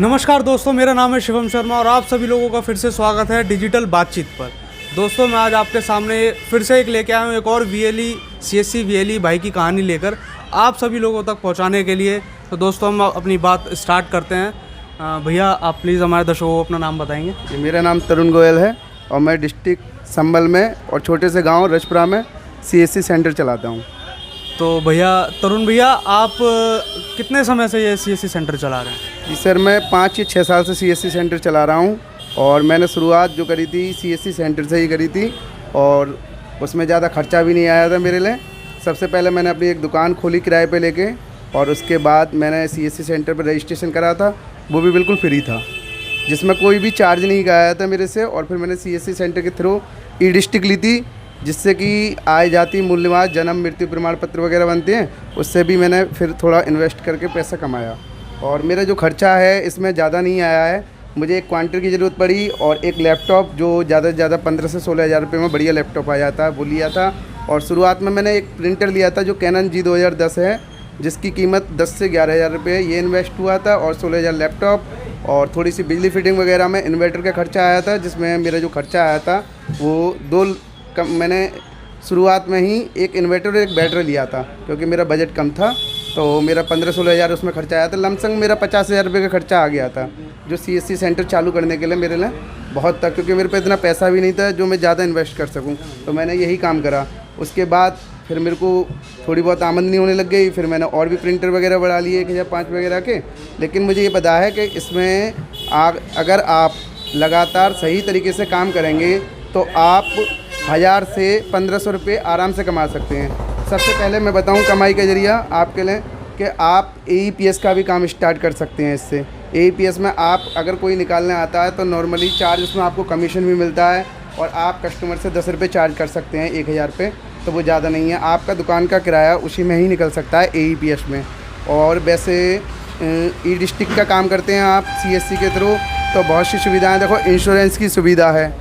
नमस्कार दोस्तों, मेरा नाम है शिवम शर्मा और आप सभी लोगों का फिर से स्वागत है डिजिटल बातचीत पर। दोस्तों, मैं आज आपके सामने फिर से एक लेके आया हूँ, एक और वीएलई सीएससी वीएलई भाई की कहानी लेकर आप सभी लोगों तक पहुँचाने के लिए। तो दोस्तों, हम अपनी बात स्टार्ट करते हैं। भैया, आप प्लीज़ हमारे दर्शकों को अपना नाम बताएंगे। मेरा नाम तरुण गोयल है और मैं डिस्ट्रिक्ट संभल में और छोटे से गांव रजपुरा में सीएससी सेंटर चलाता हूं। तो भैया, तरुण भैया, आप कितने समय से ये सीएससी सेंटर चला रहे हैं? जी सर, मैं 5 या 6 साल से सीएससी सेंटर चला रहा हूं और मैंने शुरुआत जो करी थी सीएससी सेंटर से ही करी थी और उसमें ज़्यादा खर्चा भी नहीं आया था मेरे लिए। सबसे पहले मैंने अपनी एक दुकान खोली किराए पे लेके और उसके बाद मैंने सीएससी सेंटर पर रजिस्ट्रेशन करा था, वो भी बिल्कुल फ्री था, जिसमें कोई भी चार्ज नहीं आया था मेरे से। और फिर मैंने सीएससी सेंटर के थ्रू ई डिस्ट्रिक्ट ली थी, जिससे कि आय जाति मूल्य निवास जन्म मृत्यु प्रमाण पत्र वगैरह बनते हैं, उससे भी मैंने फिर थोड़ा इन्वेस्ट करके पैसा कमाया। और मेरा जो खर्चा है इसमें ज़्यादा नहीं आया है। मुझे एक क्वांटर की ज़रूरत पड़ी और एक लैपटॉप जो ज़्यादा से ज़्यादा 15 से 16 हज़ार रुपये में बढ़िया लैपटॉप आ जाता है, वो लिया था। और शुरुआत में मैंने एक प्रिंटर लिया था जो कैनन G2010 है, जिसकी कीमत 10 से 11 हज़ार रुपये ये इन्वेस्ट हुआ था। और 16 हज़ार लैपटॉप और थोड़ी सी बिजली फिटिंग वगैरह में इन्वर्टर का खर्चा आया था, जिसमें मेरा जो खर्चा आया था वो मैंने शुरुआत में ही एक इन्वर्टर और एक बैटरी लिया था, क्योंकि मेरा बजट कम था। तो मेरा 15-16 हज़ार उसमें खर्चा आया था। लमसम मेरा 50 हज़ार रुपये का खर्चा आ गया था, जो सीएससी सेंटर चालू करने के लिए मेरे लिए बहुत था, क्योंकि मेरे पे इतना पैसा भी नहीं था जो मैं ज़्यादा इन्वेस्ट कर सकूं। तो मैंने यही काम करा। उसके बाद फिर मेरे को थोड़ी बहुत आमदनी होने लग गई। फिर मैंने और भी प्रिंटर वगैरह बढ़ा लिए 1005 वगैरह के। लेकिन मुझे ये पता है कि इसमें अगर आप लगातार सही तरीके से काम करेंगे तो आप 1000 से 1500 रुपये आराम से कमा सकते हैं। सबसे पहले मैं बताऊं कमाई का ज़रिया आपके लिए कि आप AEPS का भी काम स्टार्ट कर सकते हैं। इससे AEPS में आप अगर कोई निकालने आता है तो नॉर्मली चार्ज उसमें आपको कमीशन भी मिलता है और आप कस्टमर से 10 रुपये चार्ज कर सकते हैं 1000 पे, तो वो ज़्यादा नहीं है। आपका दुकान का किराया उसी में ही निकल सकता है AEPS में। और वैसे ई डिस्ट्रिक्ट का काम करते हैं आप CSC के थ्रू, तो बहुत सी सुविधाएँ। देखो, इंश्योरेंस की सुविधा है।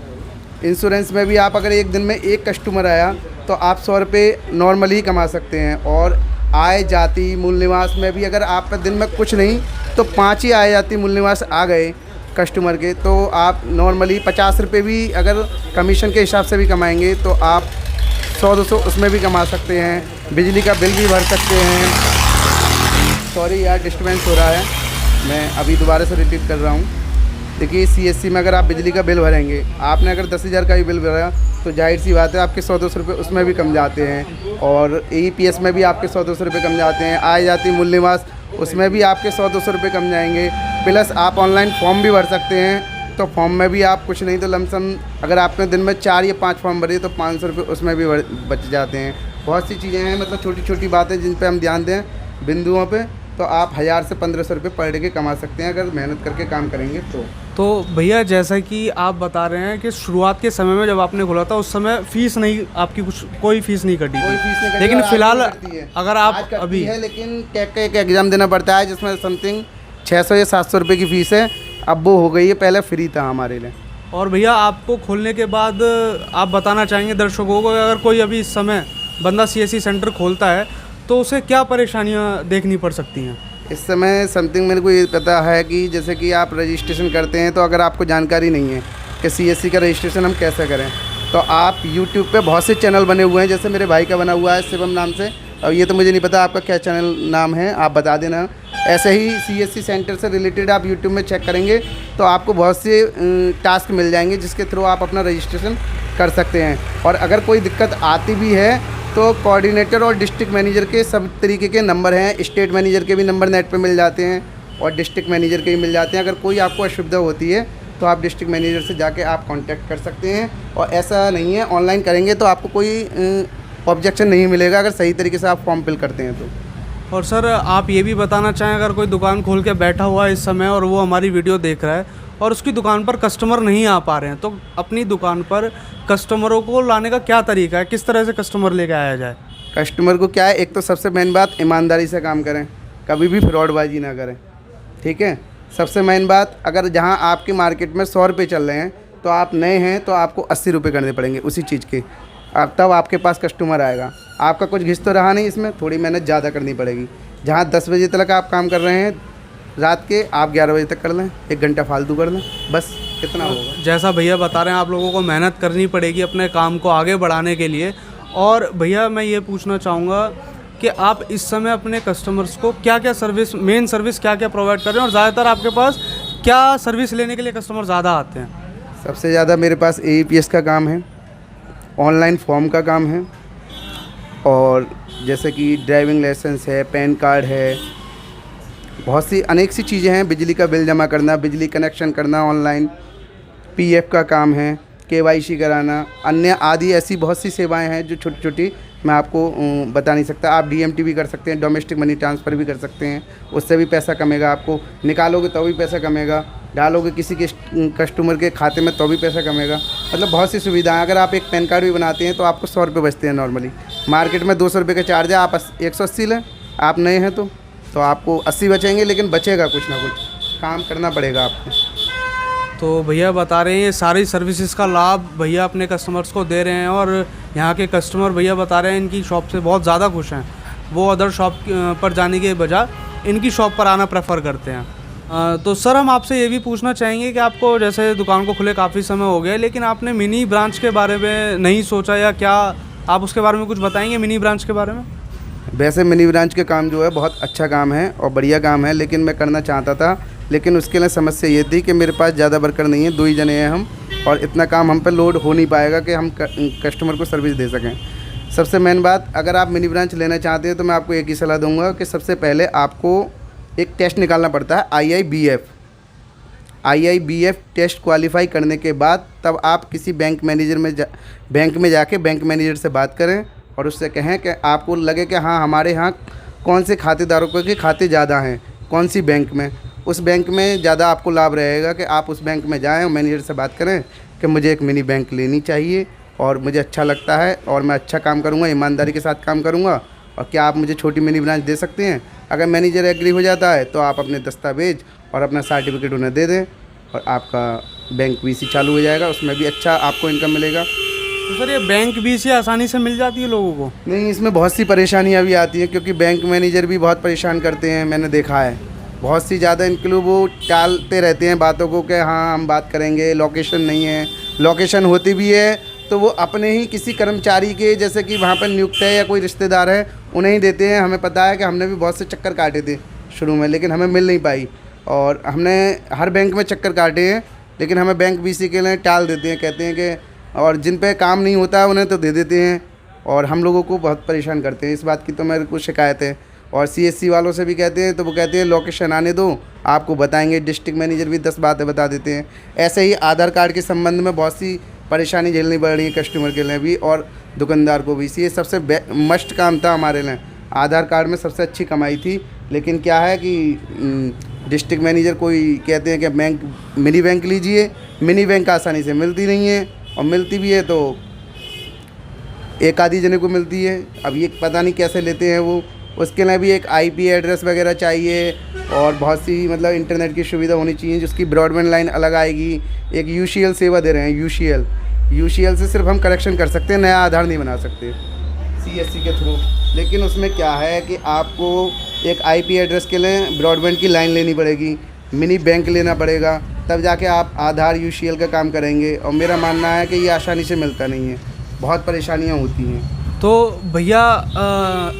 इंश्योरेंस में भी आप अगर एक दिन में एक कस्टमर आया तो आप 100 रुपये नॉर्मली कमा सकते हैं। और आय जाति मूल्य निवास में भी अगर आप दिन में कुछ नहीं तो 5 ही आय जाति मूल्य निवास आ गए कस्टमर के, तो आप नॉर्मली 50 रुपये भी अगर कमीशन के हिसाब से भी कमाएंगे तो आप 100-200 उसमें भी कमा सकते हैं। बिजली का बिल भी भर सकते हैं। सॉरी यार, डिस्टर्बेंस हो रहा है, मैं अभी दोबारा से रिपीट कर रहा हूँ। देखिए, CSC में अगर आप बिजली का बिल भरेंगे, आपने अगर 10 हज़ार का भी बिल भरा तो जाहिर सी बात है आपके 100-200 रुपये उसमें भी कम जाते हैं। और AEPS में भी आपके 100-200 रुपये कम जाते हैं। आय जाति मूल्य निवास उसमें भी आपके 100-200 रुपये कम जाएंगे। प्लस आप ऑनलाइन फॉर्म भी भर सकते हैं, तो फॉर्म में भी आप कुछ नहीं तो लमसम अगर आपने दिन में 4 या 5 फॉर्म भरे तो 500 रुपये उसमें भी बच जाते हैं। बहुत सी चीज़ें हैं, मतलब छोटी छोटी बातें जिन पे हम ध्यान दें बिंदुओं पे, तो आप 1000 से 1500 रुपये पर डे के कमा सकते हैं अगर मेहनत करके काम करेंगे तो भैया, जैसा कि आप बता रहे हैं कि शुरुआत के समय में जब आपने खोला था उस समय फ़ीस नहीं, आपकी कोई फ़ीस नहीं कटी थी। लेकिन फ़िलहाल अगर आप अभी है, लेकिन टेक का एक एग्ज़ाम देना पड़ता है जिसमें समथिंग 600 या 700 रुपये की फ़ीस है। अब वो हो गई है, पहले फ्री था हमारे लिए। और भैया, आपको खोलने के बाद आप बताना चाहेंगे दर्शकों को, अगर कोई अभी इस समय बंदा CSC सेंटर खोलता है तो उसे क्या परेशानियां देखनी पड़ सकती हैं? इस समय समथिंग मेरे को ये पता है कि जैसे कि आप रजिस्ट्रेशन करते हैं तो अगर आपको जानकारी नहीं है कि CSC का रजिस्ट्रेशन हम कैसे करें, तो आप YouTube पे बहुत से चैनल बने हुए हैं। जैसे मेरे भाई का बना हुआ है शिवम नाम से, और ये तो मुझे नहीं पता आपका क्या चैनल नाम है, आप बता देना। ऐसे ही CSC सेंटर से रिलेटेड आप YouTube में चेक करेंगे तो आपको बहुत से टास्क मिल जाएंगे जिसके थ्रू आप अपना रजिस्ट्रेशन कर सकते हैं। और अगर कोई दिक्कत आती भी है तो कोऑर्डिनेटर और डिस्ट्रिक्ट मैनेजर के सब तरीके के नंबर हैं। स्टेट मैनेजर के भी नंबर नेट पे मिल जाते हैं और डिस्ट्रिक्ट मैनेजर के भी मिल जाते हैं। अगर कोई आपको असुविधा होती है तो आप डिस्ट्रिक्ट मैनेजर से जाके आप कांटेक्ट कर सकते हैं। और ऐसा नहीं है, ऑनलाइन करेंगे तो आपको कोई ऑब्जेक्शन नहीं मिलेगा अगर सही तरीके से आप फॉर्म फिल करते हैं तो। और सर, आप ये भी बताना चाहें, अगर कोई दुकान खोल के बैठा हुआ है इस समय और वो हमारी वीडियो देख रहा है और उसकी दुकान पर कस्टमर नहीं आ पा रहे हैं, तो अपनी दुकान पर कस्टमरों को लाने का क्या तरीका है, किस तरह से कस्टमर लेके आया जाए? कस्टमर को क्या है, एक तो सबसे मेन बात, ईमानदारी से काम करें, कभी भी फ्रॉडबाजी ना करें, ठीक है। सबसे मेन बात, अगर जहां आपकी मार्केट में 100 रुपये चल रहे हैं तो आप नए हैं तो आपको 80 रुपये करने पड़ेंगे उसी चीज़ के, तब आपके पास कस्टमर आएगा। आपका कुछ घिस तो रहा नहीं, इसमें थोड़ी मेहनत ज़्यादा करनी पड़ेगी। जहाँ 10 बजे तक आप काम कर रहे हैं रात के आप 11 बजे तक कर लें, 1 घंटा फालतू कर लें, बस इतना होगा। जैसा भैया बता रहे हैं, आप लोगों को मेहनत करनी पड़ेगी अपने काम को आगे बढ़ाने के लिए। और भैया मैं ये पूछना चाहूँगा कि आप इस समय अपने कस्टमर्स को क्या क्या सर्विस, मेन सर्विस क्या क्या प्रोवाइड कर रहे हैं, और ज़्यादातर आपके पास क्या सर्विस लेने के लिए कस्टमर ज़्यादा आते हैं? सबसे ज़्यादा मेरे पास AEPS का काम है, ऑनलाइन फॉर्म का काम है, और जैसे कि ड्राइविंग लाइसेंस है, पैन कार्ड है, बहुत सी अनेक सी चीज़ें हैं। बिजली का बिल जमा करना, बिजली कनेक्शन करना ऑनलाइन, PF का काम है, KYC कराना, अन्य आदि ऐसी बहुत सी सेवाएं हैं जो छोटी छोटी मैं आपको बता नहीं सकता। आप DMT भी कर सकते हैं, डोमेस्टिक मनी ट्रांसफ़र भी कर सकते हैं, उससे भी पैसा कमेगा। आपको निकालोगे तो भी पैसा कमेगा, डालोगे किसी के कस्टमर के खाते में तो भी पैसा कमेगा। मतलब बहुत सी सुविधाएं। अगर आप एक पैन कार्ड भी बनाते हैं तो आपको 100 रुपये बचते हैं नॉर्मली। मार्केट में 200 रुपये का चार्ज है, आप 180 लें, आप नए हैं तो आपको 80 बचेंगे, लेकिन बचेगा कुछ ना कुछ, काम करना पड़ेगा आपको। तो भैया बता रहे हैं ये सारी सर्विसेज का लाभ भैया अपने कस्टमर्स को दे रहे हैं, और यहाँ के कस्टमर भैया बता रहे हैं इनकी शॉप से बहुत ज़्यादा खुश हैं। वो अदर शॉप पर जाने के बजाय इनकी शॉप पर आना प्रेफर करते हैं। तो सर हम आपसे ये भी पूछना चाहेंगे कि आपको जैसे दुकान को खुले काफ़ी समय हो गया, लेकिन आपने मिनी ब्रांच के बारे में नहीं सोचा, या क्या आप उसके बारे में कुछ बताएंगे मिनी ब्रांच के बारे में? वैसे मिनी ब्रांच के काम जो है बहुत अच्छा काम है और बढ़िया काम है, लेकिन मैं करना चाहता था, लेकिन उसके लिए समस्या ये थी कि मेरे पास ज़्यादा वर्कर नहीं है, 2 ही जने हैं हम, और इतना काम हम पे लोड हो नहीं पाएगा कि हम कस्टमर को सर्विस दे सकें। सबसे मेन बात, अगर आप मिनी ब्रांच लेना चाहते हैं तो मैं आपको एक ही सलाह दूंगा कि सबसे पहले आपको एक टेस्ट निकालना पड़ता है, IIBF टेस्ट क्वालिफाई करने के बाद तब आप किसी बैंक में जाके बैंक मैनेजर से बात करें और उससे कहें कि आपको लगे कि हाँ हमारे यहाँ कौन से खातेदारों के खाते ज़्यादा हैं, कौन सी बैंक में, उस बैंक में ज़्यादा आपको लाभ रहेगा कि आप उस बैंक में जाएं और मैनेजर से बात करें कि मुझे एक मिनी बैंक लेनी चाहिए और मुझे अच्छा लगता है और मैं अच्छा काम करूँगा, ईमानदारी के साथ काम करूँगा, और क्या आप मुझे छोटी मिनी ब्रांच दे सकते हैं। अगर मैनेजर एग्री हो जाता है तो आप अपने दस्तावेज और अपना सर्टिफिकेट उन्हें दे दें और आपका बैंक BC चालू हो जाएगा, उसमें भी अच्छा आपको इनकम मिलेगा। तो सर ये बैंक BC आसानी से मिल जाती है लोगों को? नहीं, इसमें बहुत सी परेशानियाँ भी आती हैं, क्योंकि बैंक मैनेजर भी बहुत परेशान करते हैं, मैंने देखा है बहुत सी ज़्यादा। इनके लिए वो टालते रहते हैं बातों को कि हाँ हम बात करेंगे, लोकेशन नहीं है, लोकेशन होती भी है तो वो अपने ही किसी कर्मचारी के, जैसे कि वहाँ पर नियुक्त है या कोई रिश्तेदार है, उन्हें ही देते हैं। हमें पता है कि हमने भी बहुत से चक्कर काटे थे शुरू में, लेकिन हमें मिल नहीं पाई, और हमने हर बैंक में चक्कर काटे हैं, लेकिन हमें बैंक BC के लिए टाल देते हैं, कहते हैं कि, और जिन पे काम नहीं होता है उन्हें तो दे देते हैं, और हम लोगों को बहुत परेशान करते हैं। इस बात की तो मेरे को शिकायत है। और CSC वालों से भी कहते हैं तो वो कहते हैं लोकेशन आने दो, आपको बताएंगे। डिस्ट्रिक्ट मैनेजर भी 10 बातें बता देते हैं। ऐसे ही आधार कार्ड के संबंध में बहुत सी परेशानी झेलनी पड़ रही है कस्टमर के लिए भी और दुकानदार को भी। ये सबसे मस्ट काम था हमारे लिए, आधार कार्ड में सबसे अच्छी कमाई थी। लेकिन क्या है कि डिस्ट्रिक्ट मैनेजर कोई कहते हैं कि बैंक मिनी बैंक लीजिए, मिनी बैंक आसानी से मिलती नहीं है, और मिलती भी है तो एक आधी जने को मिलती है। अब ये पता नहीं कैसे लेते हैं वो। उसके लिए भी एक IP एड्रेस वगैरह चाहिए, और बहुत सी मतलब इंटरनेट की सुविधा होनी चाहिए, जिसकी ब्रॉडबैंड लाइन अलग आएगी। एक UCL सेवा दे रहे हैं, UCL से सिर्फ हम करेक्शन कर सकते हैं, नया आधार नहीं बना सकते CSC के थ्रू। लेकिन उसमें क्या है कि आपको एक IP एड्रेस के लिए ब्रॉडबैंड की लाइन लेनी पड़ेगी, मिनी बैंक लेना पड़ेगा, तब जाके आप आधार UCL का काम करेंगे। और मेरा मानना है कि ये आसानी से मिलता नहीं है, बहुत परेशानियाँ होती हैं। तो भैया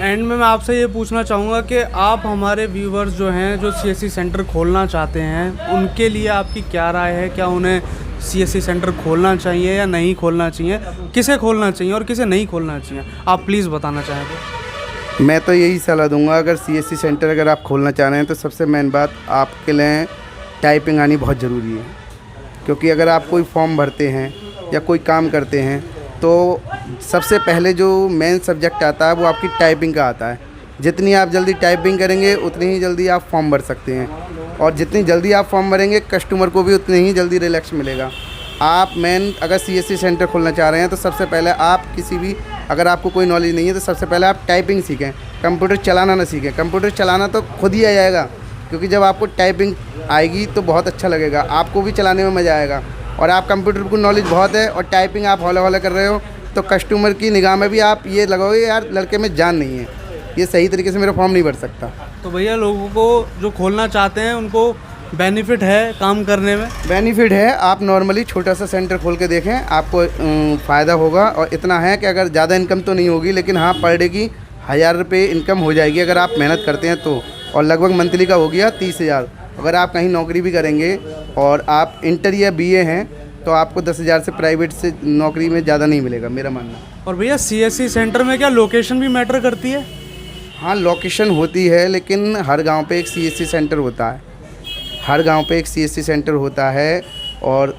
एंड में मैं आपसे ये पूछना चाहूँगा कि आप हमारे व्यूवर्स जो हैं जो CSC सेंटर खोलना चाहते हैं, उनके लिए आपकी क्या राय है? क्या उन्हें CSC सेंटर खोलना चाहिए या नहीं खोलना चाहिए? किसे खोलना चाहिए और किसे नहीं खोलना चाहिए, आप प्लीज़ बताना चाहें तो। मैं तो यही सलाह दूंगा, अगर CSC सेंटर अगर आप खोलना चाह रहे हैं तो सबसे मेन बात आपके लिए टाइपिंग आनी बहुत ज़रूरी है। क्योंकि अगर आप कोई फॉर्म भरते हैं या कोई काम करते हैं तो सबसे पहले जो मेन सब्जेक्ट आता है वो आपकी टाइपिंग का आता है। जितनी आप जल्दी टाइपिंग करेंगे उतनी ही जल्दी आप फॉर्म भर सकते हैं, और जितनी जल्दी आप फॉर्म भरेंगे कस्टमर को भी उतनी ही जल्दी रिलैक्स मिलेगा। आप मेन अगर CSC सेंटर खोलना चाह रहे हैं तो सबसे पहले आप किसी भी, अगर आपको कोई नॉलेज नहीं है तो सबसे पहले आप टाइपिंग सीखें, कंप्यूटर चलाना ना सीखें। कंप्यूटर चलाना तो खुद ही आ जाएगा, क्योंकि जब आपको टाइपिंग आएगी तो बहुत अच्छा लगेगा, आपको भी चलाने में मज़ा आएगा। और आप कंप्यूटर को नॉलेज बहुत है और टाइपिंग आप हौला हौला कर रहे हो तो कस्टमर की निगाह में भी आप ये लगाओगे यार लड़के में जान नहीं है, ये सही तरीके से मेरा फॉर्म नहीं भर सकता। तो भैया लोगों को जो खोलना चाहते हैं उनको बेनिफिट है काम करने में? बेनिफिट है, आप नॉर्मली छोटा सा सेंटर खोल के देखें, आपको फ़ायदा होगा। और इतना है कि अगर ज़्यादा इनकम तो नहीं होगी, लेकिन हाँ पर डे की 1000 रुपये इनकम हो जाएगी अगर आप मेहनत करते हैं तो। और लगभग मंथली का हो गया 30,000। अगर आप कहीं नौकरी भी करेंगे और आप इंटर या BA हैं तो आपको 10,000 से प्राइवेट से नौकरी में ज़्यादा नहीं मिलेगा, मेरा मानना। और भैया CSC सेंटर में क्या लोकेशन भी मैटर करती है? हाँ लोकेशन होती है, लेकिन हर गांव पे एक CSC सेंटर होता है। हर गांव पे एक CSC सेंटर होता है और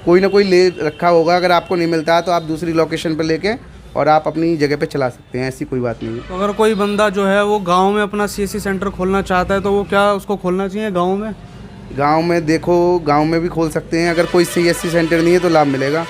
कोई ना कोई ले रखा होगा। अगर आपको नहीं मिलता है तो आप दूसरी लोकेशन पर लेके और आप अपनी जगह पे चला सकते हैं, ऐसी कोई बात नहीं है। तो अगर कोई बंदा जो है वो गांव में अपना CSC सेंटर खोलना चाहता है तो वो क्या उसको खोलना चाहिए गांव में? गांव में देखो, गांव में भी खोल सकते हैं। अगर कोई CSC सेंटर नहीं है तो लाभ मिलेगा,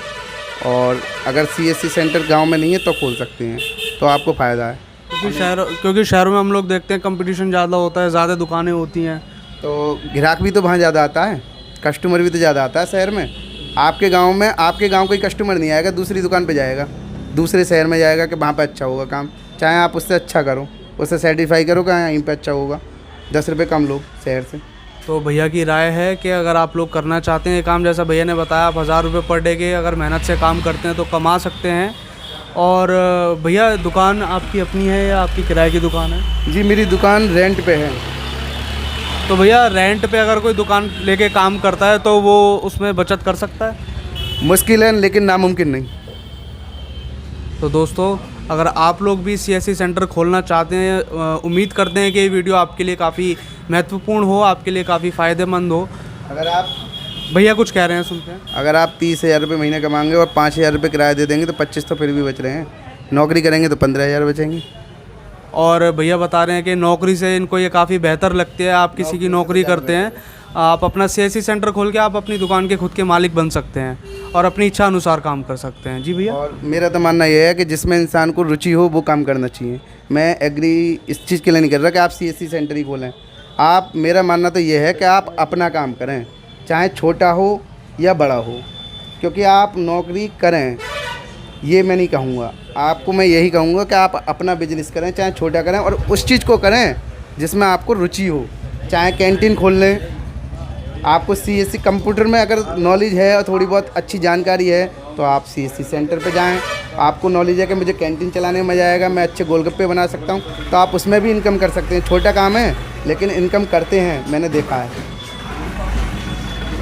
और अगर CSC सेंटर गांव में नहीं है तो खोल सकते हैं, तो आपको फ़ायदा है। क्योंकि शहरों में हम लोग देखते हैं कंपटीशन ज़्यादा होता है, ज़्यादा दुकानें होती हैं, तो ग्राहक भी तो वहाँ ज़्यादा आता है, कस्टमर भी तो ज़्यादा आता है शहर में। आपके गांव कोई कस्टमर नहीं आएगा, दूसरी दुकान पे जाएगा, दूसरे शहर में जाएगा कि वहाँ पे अच्छा होगा काम। चाहे आप उससे अच्छा करो, उससे सेटिस्फाई करो कि यहीं पे अच्छा होगा, 10 रुपये कम लो शहर से। तो भैया की राय है कि अगर आप लोग करना चाहते हैं काम, जैसा भैया ने बताया, आप 1000 रुपये पर डे के अगर मेहनत से काम करते हैं तो कमा सकते हैं। और भैया दुकान आपकी अपनी है या आपकी किराए की दुकान है? जी मेरी दुकान रेंट पे है। तो भैया रेंट पे अगर कोई दुकान लेके काम करता है तो वो उसमें बचत कर सकता है? मुश्किल है लेकिन नामुमकिन नहीं। तो दोस्तों अगर आप लोग भी CSC सेंटर खोलना चाहते हैं, उम्मीद करते हैं कि ये वीडियो आपके लिए काफ़ी महत्वपूर्ण हो, आपके लिए काफ़ी फ़ायदेमंद हो। अगर आप भैया कुछ कह रहे हैं, सुनते हैं। अगर आप 30,000 रुपये महीने कमाएंगे और 5,000 रुपये किराया दे देंगे तो 25 तो फिर भी बच रहे हैं। नौकरी करेंगे तो 15,000 बचेंगे। और भैया बता रहे हैं कि नौकरी से इनको ये काफ़ी बेहतर लगती है। आप किसी की नौकरी करते हैं, आप अपना CSC सेंटर खोल के आप अपनी दुकान के खुद के मालिक बन सकते हैं और अपनी इच्छा अनुसार काम कर सकते हैं। जी भैया। और मेरा तो मानना यह है कि जिसमें इंसान को रुचि हो वो काम करना चाहिए। मैं एग्री इस चीज़ के लिए नहीं कर रहा कि आप CSC सेंटर ही खोलें। आप, मेरा मानना तो ये है कि आप अपना काम करें, चाहे छोटा हो या बड़ा हो। क्योंकि आप नौकरी करें ये मैं नहीं कहूँगा, आपको मैं यही कहूँगा कि आप अपना बिजनेस करें, चाहे छोटा करें, और उस चीज़ को करें जिसमें आपको रुचि हो। चाहे कैंटीन खोल लें, आपको CSC कंप्यूटर में अगर नॉलेज है और थोड़ी बहुत अच्छी जानकारी है तो आप CSC सेंटर पे जाएं। आपको नॉलेज है कि मुझे कैंटीन चलाने में मज़ा आएगा, मैं अच्छे गोलगप्पे बना सकता हूं, तो आप उसमें भी इनकम कर सकते हैं। छोटा काम है लेकिन इनकम करते हैं, मैंने देखा है।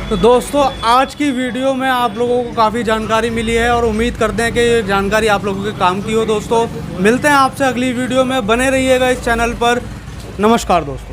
तो दोस्तों आज की वीडियो में आप लोगों को काफ़ी जानकारी मिली है और उम्मीद करते हैं कि ये जानकारी आप लोगों के काम की हो। दोस्तों मिलते हैं आपसे अगली वीडियो में, बने रहिएगा इस चैनल पर। नमस्कार दोस्तों।